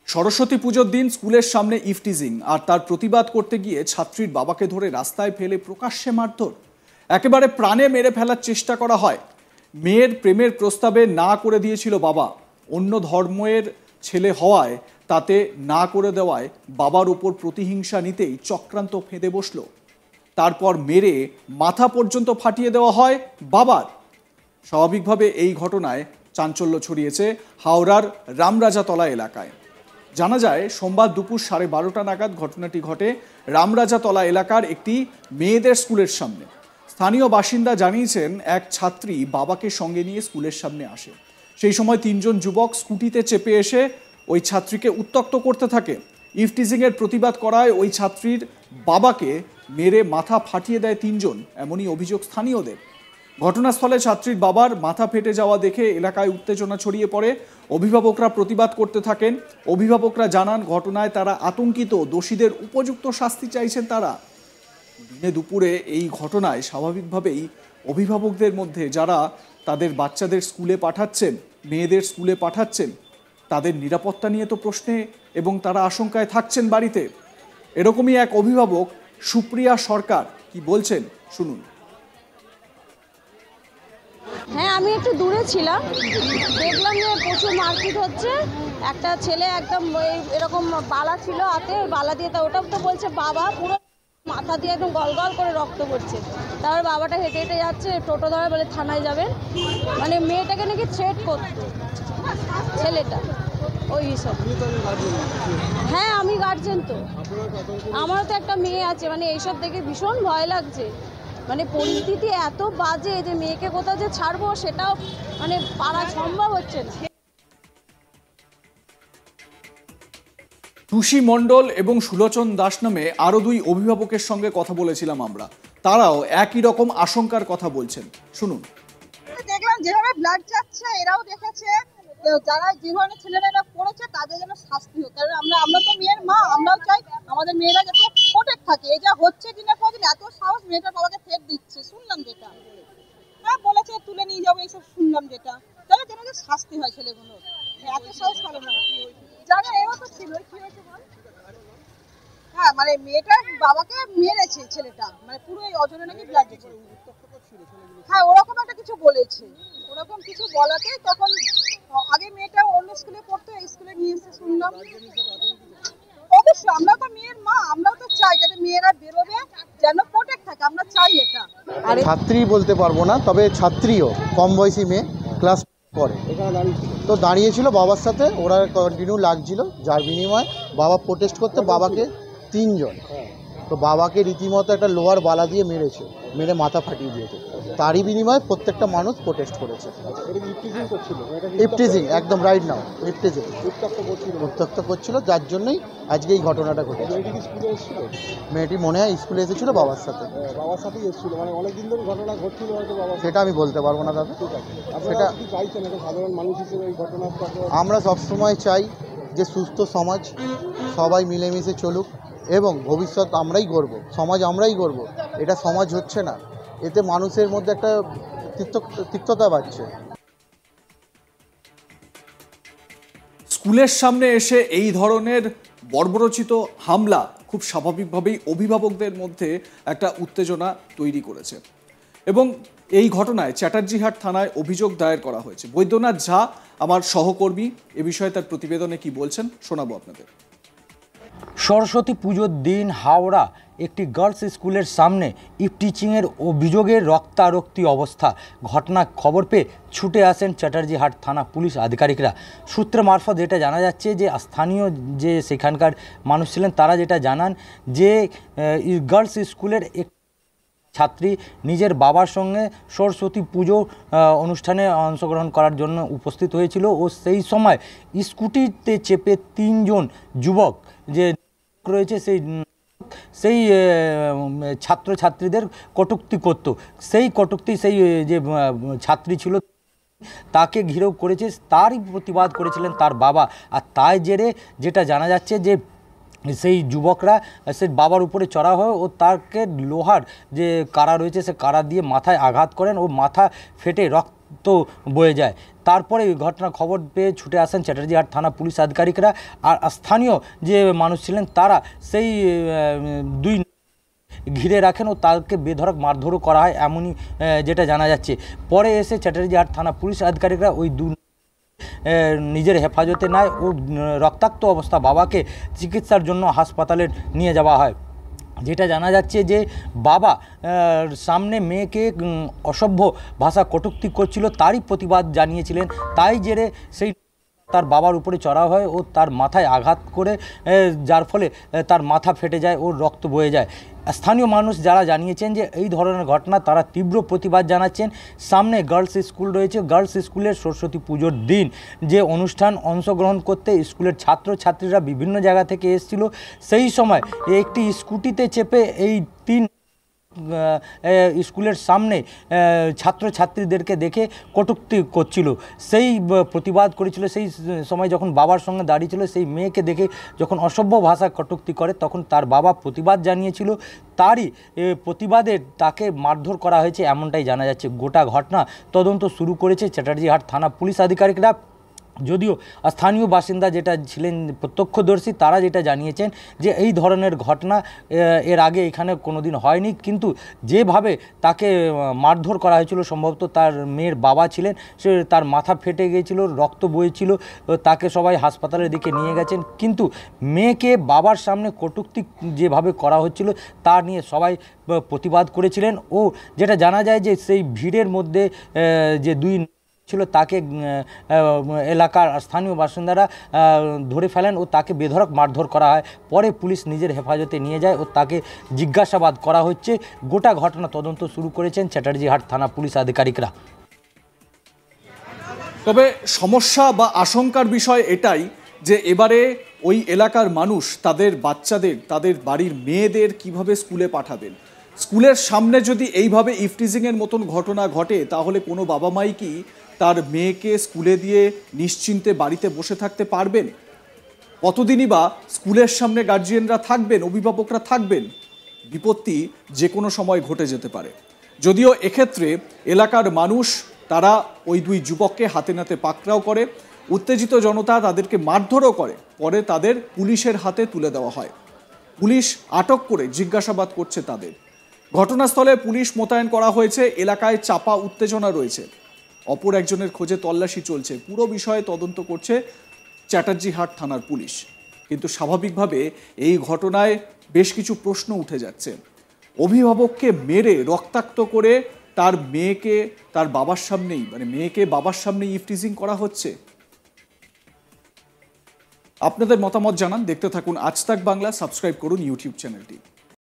সরস্বতী পুজোর দিন স্কুলের সামনে ইফটিজিং আর তার প্রতিবাদ করতে গিয়ে ছাত্রীর বাবাকে ধরে রাস্তায় ফেলে প্রকাশ্যে মারধর, একেবারে প্রাণে মেরে ফেলার চেষ্টা করা হয়। মেয়ের প্রেমের প্রস্তাবে না করে দিয়েছিল বাবা, অন্য ধর্মের ছেলে হওয়ায় তাতে না করে দেওয়ায় বাবার উপর প্রতিহিংসা নিতেই চক্রান্ত ফেঁদে বসল। তারপর মেরে মাথা পর্যন্ত ফাটিয়ে দেওয়া হয় বাবার। স্বাভাবিকভাবে এই ঘটনায় চাঞ্চল্য ছড়িয়েছে হাওড়ার রামরাজাতলা এলাকায়। জানা যায় সোমবার দুপুর 12:30 নাগাদ ঘটনাটি ঘটে রামরাজাতলা এলাকার একটি মেয়েদের স্কুলের সামনে। স্থানীয় বাসিন্দা জানিয়েছেন, এক ছাত্রী বাবাকে সঙ্গে নিয়ে স্কুলের সামনে আসে। সেই সময় 3 জন যুবক স্কুটিতে চেপে এসে ওই ছাত্রীকে উত্ত্যক্ত করতে থাকে। ইফটিজিংয়ের প্রতিবাদ করায় ওই ছাত্রীর বাবাকে মেরে মাথা ফাটিয়ে দেয় 3 জন, এমনই অভিযোগ স্থানীয়দের। ঘটনাস্থলে ছাত্রীর বাবার মাথা ফেটে যাওয়া দেখে এলাকায় উত্তেজনা ছড়িয়ে পড়ে। অভিভাবকরা প্রতিবাদ করতে থাকেন। অভিভাবকরা জানান, ঘটনায় তারা আতঙ্কিত, দোষীদের উপযুক্ত শাস্তি চাইছেন তারা। দিনে দুপুরে এই ঘটনায় স্বাভাবিকভাবেই অভিভাবকদের মধ্যে, যারা তাদের বাচ্চাদের স্কুলে পাঠাচ্ছেন, মেয়েদের স্কুলে পাঠাচ্ছেন, তাদের নিরাপত্তা নিয়ে তো প্রশ্নে এবং তারা আশঙ্কায় থাকছেন বাড়িতে। এরকমই এক অভিভাবক সুপ্রিয়া সরকার কি বলছেন শুনুন। হ্যাঁ, আমি একটু দূরে ছিলাম, দেখলাম যে প্রচুর মারপিট হচ্ছে। একটা ছেলে একদম এরকম বালা ছিল হাতে, বালা দিয়ে ওটা তো বলছে বাবা, পুরো মাথা দিয়ে একদম গল গল করে রক্ত পড়ছে। তারপর বাবাটা হেঁটে হেঁটে যাচ্ছে, টোটো ধরে বলে থানায় যাবেন, মানে মেয়েটাকে নাকি থ্রেট করতো ছেলেটা ওই হিসাবে। হ্যাঁ, আমি গার্জেন, তো আমারও তো একটা মেয়ে আছে, মানে এইসব দেখে ভীষণ ভয় লাগছে। মানে পরিস্থিতি এত বাজে যে মেয়েকে কোথাও যে ছাড়বো সেটাও মানে পারা সম্ভব হচ্ছে না। টুসি মণ্ডল এবং সুলোচন দাস নামে আরো 2 অভিভাবকের সঙ্গে কথা বলেছিলাম আমরা। তারাও একই রকম আশঙ্কার কথা বলছেন, শুনুন। দেখলাম যেভাবে ব্লাড যাচ্ছে, এরাও দেখেছে, যারা যে ধরনের ছেলেরা এটা করেছে তাদের যেন শাস্তি হোক। কারণ আমরা তো মেয়ের মা, আমরাও চাই আমাদের মেয়েরা যাতে প্রোটেক্ট থাকে। এই যা হচ্ছে দিনের পর দিন, এত সাহস মেয়েটার বাবাকে ফের দিচ্ছে, শুনলাম যেটা। হ্যাঁ, বলেছে তুলে নিয়ে যাবো, এইসব শুনলাম যেটা। তাহলে যেন যে শাস্তি হয় ছেলেগুলো, এত সাহস ভালো না। জানা এও তো ছিল, কি হয়েছে বল? হ্যাঁ, মানে মেয়েটার বাবাকে মেরেছে ছেলেটা, মানে পুরো এই অজরে নাকি ব্লাড দিচ্ছে। হ্যাঁ, ওরকম একটা কিছু বলেছে। ওরকম কিছু বলাতে তখন আগে মেয়েটা অন্য স্কুলে পড়তো, এই স্কুলে নিয়ে এসে শুনলাম। অবশ্যই আমরা তো মেয়ের মা, আমরাও তো চাই যাতে মেয়েরা বেরোবে, যেন প্রোটেক্ট থাকে, আমরা চাই এটা। ছাত্রী বলতে পারবো না, তবে ছাত্রীও কম বয়সী মেয়ে, ক্লাস করে, তো দাঁড়িয়েছিল বাবার সাথে, ওরা কন্টিনিউ লাগছিল, যার বিনিময়ে বাবা প্রোটেস্ট করতে বাবাকে 3 জন, তো বাবাকে রীতিমতো একটা লোহার বালা দিয়ে মেরেছে, মেরে মাথা ফাটিয়ে দিয়েছে। তারই বিনিময়ে প্রত্যেকটা মানুষ প্রোটেস্ট করেছে। ইফটিজিং একদম রাইট নাও, ইফটিজিং উত্ত্যক্ত করছিল, যার জন্যই আজকে এই ঘটনাটা ঘটেছে। মেয়েটি মনে হয় স্কুলে এসেছিল বাবার সাথে, মানে অনেকদিন ধরে ঘটনা ঘটছিল, সেটা আমি বলতে পারবো না দাদা। সেটা সাধারণ মানুষ হিসেবে এই ঘটনা আমরা সবসময় চাই যে সুস্থ সমাজ, সবাই মিলেমিশে চলুক এবং ভবিষ্যৎ আমরাই গড়ব, সমাজ আমরাই গড়ব। এটা সমাজ হচ্ছে না, এতে মানুষের মধ্যে একটা তিক্ততা বাড়ছে। স্কুলের সামনে এসে এই ধরনের বর্বরোচিত হামলা খুব স্বাভাবিকভাবেই অভিভাবকদের মধ্যে একটা উত্তেজনা তৈরি করেছে এবং এই ঘটনায় চ্যাটার্জিহাট থানায় অভিযোগ দায়ের করা হয়েছে। বৈদ্যনাথ ঝা আমার সহকর্মী, এ বিষয়ে তার প্রতিবেদনে কি বলছেন শোনাবো আপনাদের। সরস্বতী পুজোর দিন হাওড়া একটি গার্লস স্কুলের সামনে ইফটিজিংয়ের অভিযোগে রক্তারক্তি অবস্থা। ঘটনা খবর পেয়ে ছুটে আসেন চ্যাটার্জিহাট থানা পুলিশ আধিকারিকরা। সূত্র মারফত যেটা জানা যাচ্ছে যে স্থানীয় যে সেখানকার মানুষ ছিলেন, তারা যেটা জানান যে গার্লস স্কুলের এক ছাত্রী নিজের বাবার সঙ্গে সরস্বতী পুজো অনুষ্ঠানে অংশগ্রহণ করার জন্য উপস্থিত হয়েছিল ও সেই সময় স্কুটিতে চেপে 3 জন যুবক যে রয়েছে সেই ছাত্রছাত্রীদের কটূক্তি করত। সেই কটূক্তি সেই যে ছাত্রী ছিল তাকে ঘিরেও করেছে, তারই প্রতিবাদ করেছিলেন তার বাবা। আর তাই জেরে যেটা জানা যাচ্ছে যে সেই যুবকরা সেই বাবার উপরে চড়া হয় ও তাকে লোহার যে কারা রয়েছে সে কারা দিয়ে মাথায় আঘাত করেন ও মাথা ফেটে রক্ত রক্ত বয়ে যায়। তারপরে ওই ঘটনার খবর পেয়ে ছুটে আসেন চ্যাটার্জিহাট থানা পুলিশ আধিকারিকরা, আর স্থানীয় যে মানুষ ছিলেন তারা সেই দুই ঘিরে রাখেন ও তাকে বেধড়ক মারধরও করা হয়, এমনই যেটা জানা যাচ্ছে। পরে এসে চ্যাটার্জিহাট থানা পুলিশ আধিকারিকরা ওই নিজের হেফাজতে নেয় ও রক্তাক্ত অবস্থা বাবাকে চিকিৎসার জন্য হাসপাতালে নিয়ে যাওয়া হয়। যেটা জানা যাচ্ছে যে বাবা সামনে মেয়েকে অসভ্য ভাষা কটূক্তি করছিল, তারই প্রতিবাদ জানিয়েছিলেন, তাই জেরে সেই তার বাবার উপরে চড়া হয় ও তার মাথায় আঘাত করে, যার ফলে তার মাথা ফেটে যায় ও রক্ত বয়ে যায়। স্থানীয় মানুষ যারা জানিয়েছেন যে এই ধরনের ঘটনা তারা তীব্র প্রতিবাদ জানাচ্ছেন। সামনে গার্লস স্কুল রয়েছে, গার্লস স্কুলের সরস্বতী পুজোর দিন যে অনুষ্ঠান অংশগ্রহণ করতে স্কুলের ছাত্রছাত্রীরা বিভিন্ন জায়গা থেকে এসেছিল, সেই সময় একটি স্কুটিতে চেপে এই 3 স্কুলের সামনে ছাত্রছাত্রীদেরকে দেখে কটূক্তি করছিল, সেই প্রতিবাদ করেছিল। সেই সময় যখন বাবার সঙ্গে দাঁড়িয়েছিল, সেই মেয়েকে দেখে যখন অসভ্য ভাষা কটূক্তি করে তখন তার বাবা প্রতিবাদ জানিয়েছিল, তারই প্রতিবাদে তাকে মারধর করা হয়েছে এমনটাই জানা যাচ্ছে। গোটা ঘটনা তদন্ত শুরু করেছে চ্যাটার্জিহাট থানা পুলিশ আধিকারিকরা। যদিও স্থানীয় বাসিন্দা যেটা ছিলেন প্রত্যক্ষদর্শী, তারা যেটা জানিয়েছেন যে এই ধরনের ঘটনা এর আগে এখানে কোনোদিন হয়নি, কিন্তু যেভাবে তাকে মারধর করা হয়েছিল, সম্ভবত তার মেয়ের বাবা ছিলেন, সে তার মাথা ফেটে গিয়েছিল, রক্ত বইছিল, তাকে সবাই হাসপাতালের দিকে নিয়ে গেছেন, কিন্তু মেয়েকে বাবার সামনে কটূক্তি যেভাবে করা হচ্ছিল তা নিয়ে সবাই প্রতিবাদ করেছিলেন। ও যেটা জানা যায় যে সেই ভিড়ের মধ্যে যে 2 ছিল তাকে এলাকার স্থানীয় বাসিন্দারা ধরে ফেলেন ও তাকে বেধড়ক মারধর করা হয়। পরে পুলিশ নিজের হেফাজতে নিয়ে যায় ও তাকে জিজ্ঞাসাবাদ করা হচ্ছে। গোটা ঘটনা তদন্ত শুরু করেছেন চ্যাটার্জিহাট থানা পুলিশ আধিকারিকরা। তবে সমস্যা বা আশঙ্কার বিষয় এটাই যে এবারে ওই এলাকার মানুষ তাদের বাচ্চাদের, তাদের বাড়ির মেয়েদের কিভাবে স্কুলে পাঠাবেন। স্কুলের সামনে যদি এইভাবে ইফটিজিংয়ের মতন ঘটনা ঘটে, তাহলে কোনো বাবা মাই কি তার মেয়েকে স্কুলে দিয়ে নিশ্চিন্তে বাড়িতে বসে থাকতে পারবেন? কতদিনই বা স্কুলের সামনে গার্জিয়ানরা থাকবেন, অভিভাবকরা থাকবেন? বিপত্তি যে কোনো সময় ঘটে যেতে পারে। যদিও এক্ষেত্রে এলাকার মানুষ তারা ওই 2 যুবককে হাতে নাতে পাকড়াও করে, উত্তেজিত জনতা তাদেরকে মারধরও করে, পরে তাদের পুলিশের হাতে তুলে দেওয়া হয়। পুলিশ আটক করে জিজ্ঞাসাবাদ করছে তাদের। ঘটনাস্থলে পুলিশ মোতায়েন করা হয়েছে, এলাকায় চাপা উত্তেজনা রয়েছে, অপর একজনের খোঁজে তল্লাশি চলছে। পুরো বিষয়ে তদন্ত করছে চ্যাটার্জিহাট থানার পুলিশ। কিন্তু স্বাভাবিকভাবে এই ঘটনায় বেশ কিছু প্রশ্ন উঠে যাচ্ছে। অভিভাবককে মেরে রক্তাক্ত করে তার মেয়েকে তার বাবার সামনেই, মানে মেয়েকে বাবার সামনেই ইফটিজিং করা হচ্ছে। আপনাদের মতামত জানান, দেখতে থাকুন আজ তাক বাংলা, সাবস্ক্রাইব করুন ইউটিউব চ্যানেলটি।